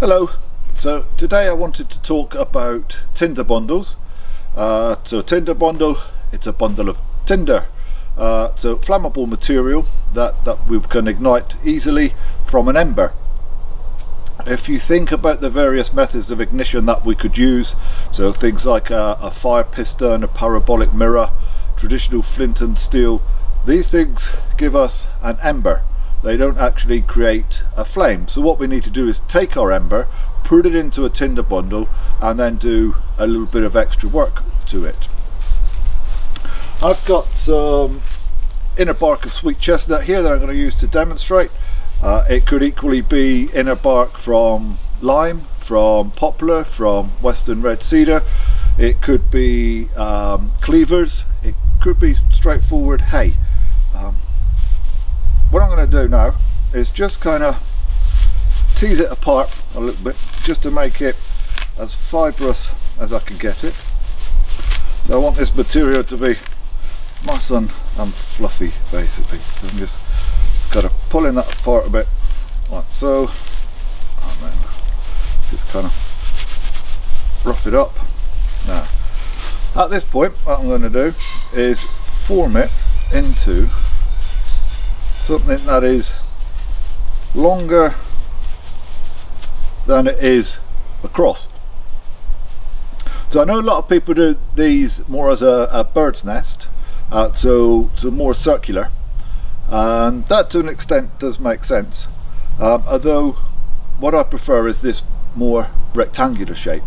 Hello. So today I wanted to talk about tinder bundles. So tinder bundle, it's a bundle of tinder. So flammable material that we can ignite easily from an ember. If you think about the various methods of ignition that we could use, so things like a fire piston, a parabolic mirror, traditional flint and steel, these things give us an ember. They don't actually create a flame. So what we need to do is take our ember, put it into a tinder bundle, and then do a little bit of extra work to it. I've got some inner bark of sweet chestnut here that I'm going to use to demonstrate. It could equally be inner bark from lime, from poplar, from western red cedar. It could be cleavers. It could be straightforward hay. What I'm going to do now is just kind of tease it apart a little bit, just to make it as fibrous as I can get it. So I want this material to be nice and fluffy, basically. So I'm just kind of pulling that apart a bit, like so, and then just kind of rough it up. Now, at this point, what I'm going to do is form it into something that is longer than it is across. So I know a lot of people do these more as a bird's nest, so more circular, and that to an extent does make sense, although what I prefer is this more rectangular shape,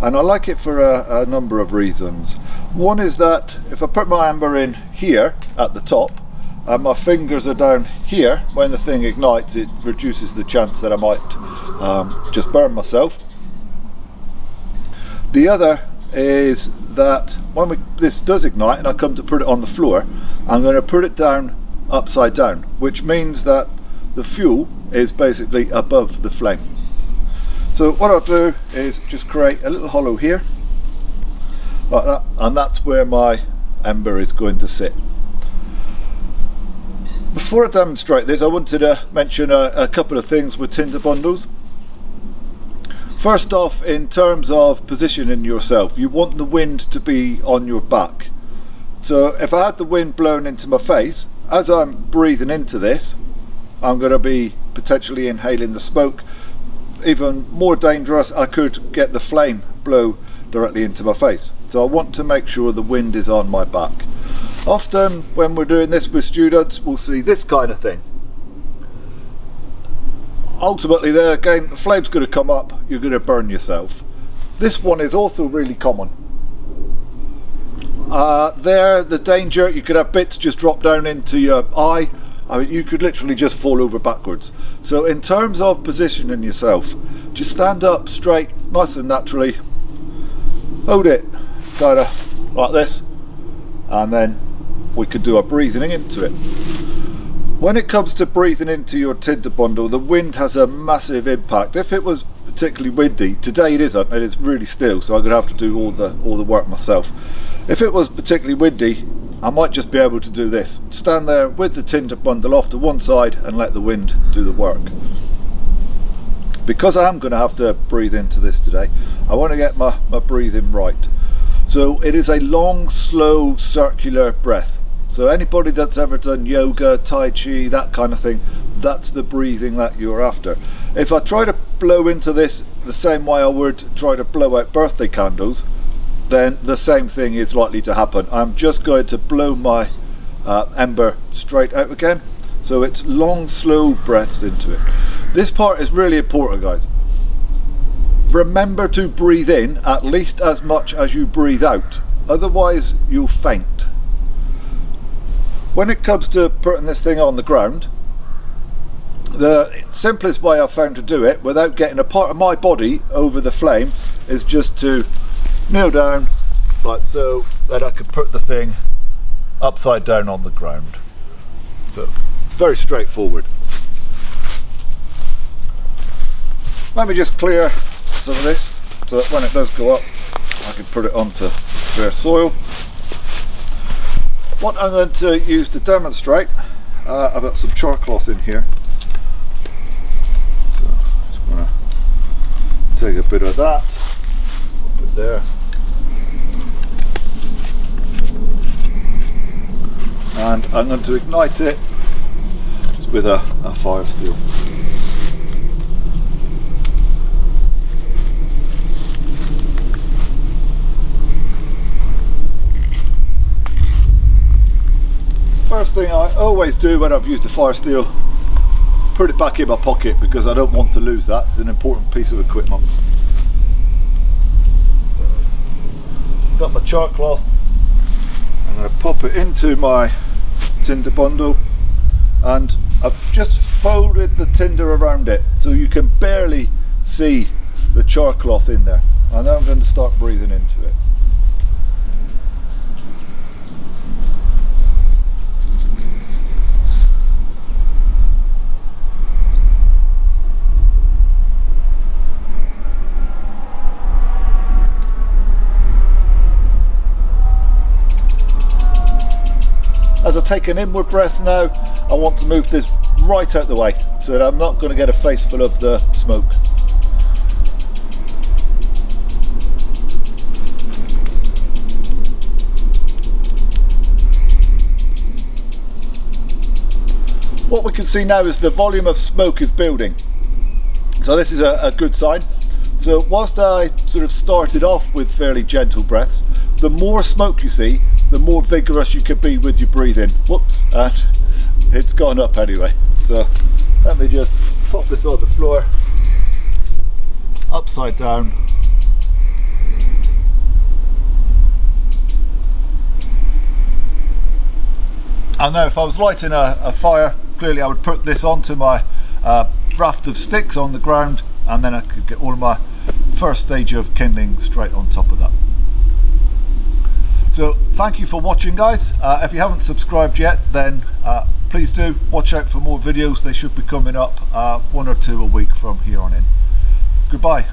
and I like it for a number of reasons. One is that if I put my ember in here at the top and my fingers are down here, when the thing ignites, it reduces the chance that I might just burn myself. The other is that when this does ignite and I come to put it on the floor, I'm going to put it down upside down, which means that the fuel is basically above the flame. So what I'll do is just create a little hollow here, like that, and that's where my ember is going to sit. Before I demonstrate this, I wanted to mention a couple of things with tinder bundles. First off, in terms of positioning yourself, you want the wind to be on your back. So if I had the wind blowing into my face, as I'm breathing into this, I'm going to be potentially inhaling the smoke. Even more dangerous, I could get the flame blow directly into my face. So I want to make sure the wind is on my back. Often when we're doing this with students, we'll see this kind of thing. Ultimately there again, the flame's going to come up, you're going to burn yourself. This one is also really common. There, the danger, you could have bits just drop down into your eye. I mean, you could literally just fall over backwards. So in terms of positioning yourself, just stand up straight, nice and naturally. Hold it kind of like this, and then we could do our breathing into it. When it comes to breathing into your tinder bundle, the wind has a massive impact. If it was particularly windy, today it isn't, it is really still, so I'm going to have to do all the work myself. If it was particularly windy, I might just be able to do this. Stand there with the tinder bundle off to one side and let the wind do the work. Because I am going to have to breathe into this today, I want to get my breathing right. So it is a long, slow, circular breath. So anybody that's ever done yoga, tai chi, that kind of thing, that's the breathing that you're after. If I try to blow into this the same way I would try to blow out birthday candles, then the same thing is likely to happen. I'm just going to blow my ember straight out again. So it's long, slow breaths into it. This part is really important, guys. Remember to breathe in at least as much as you breathe out, otherwise you'll faint. When it comes to putting this thing on the ground, the simplest way I've found to do it without getting a part of my body over the flame is just to kneel down like so, that I could put the thing upside down on the ground. So very straightforward. Let me just clear some of this so that when it does go up I can put it onto bare soil. What I'm going to use to demonstrate, I've got some char cloth in here, so just going to take a bit of that, put it there, and I'm going to ignite it just with a fire steel. First thing I always do when I've used the fire steel, put it back in my pocket because I don't want to lose that. It's an important piece of equipment. So, got my char cloth. I'm going to pop it into my tinder bundle, and I've just folded the tinder around it so you can barely see the char cloth in there. And now I'm going to start breathing into it. As I take an inward breath now, I want to move this right out the way so that I'm not going to get a face full of the smoke. What we can see now is the volume of smoke is building. So this is a good sign. So whilst I sort of started off with fairly gentle breaths, the more smoke you see, the more vigorous you could be with your breathing. Whoops, and it's gone up anyway. So let me just pop this on the floor, upside down. And now if I was lighting a fire, clearly I would put this onto my raft of sticks on the ground, and then I could get all of my first stage of kindling straight on top of that. So thank you for watching, guys. If you haven't subscribed yet, then please do watch out for more videos. They should be coming up 1 or 2 a week from here on in. Goodbye.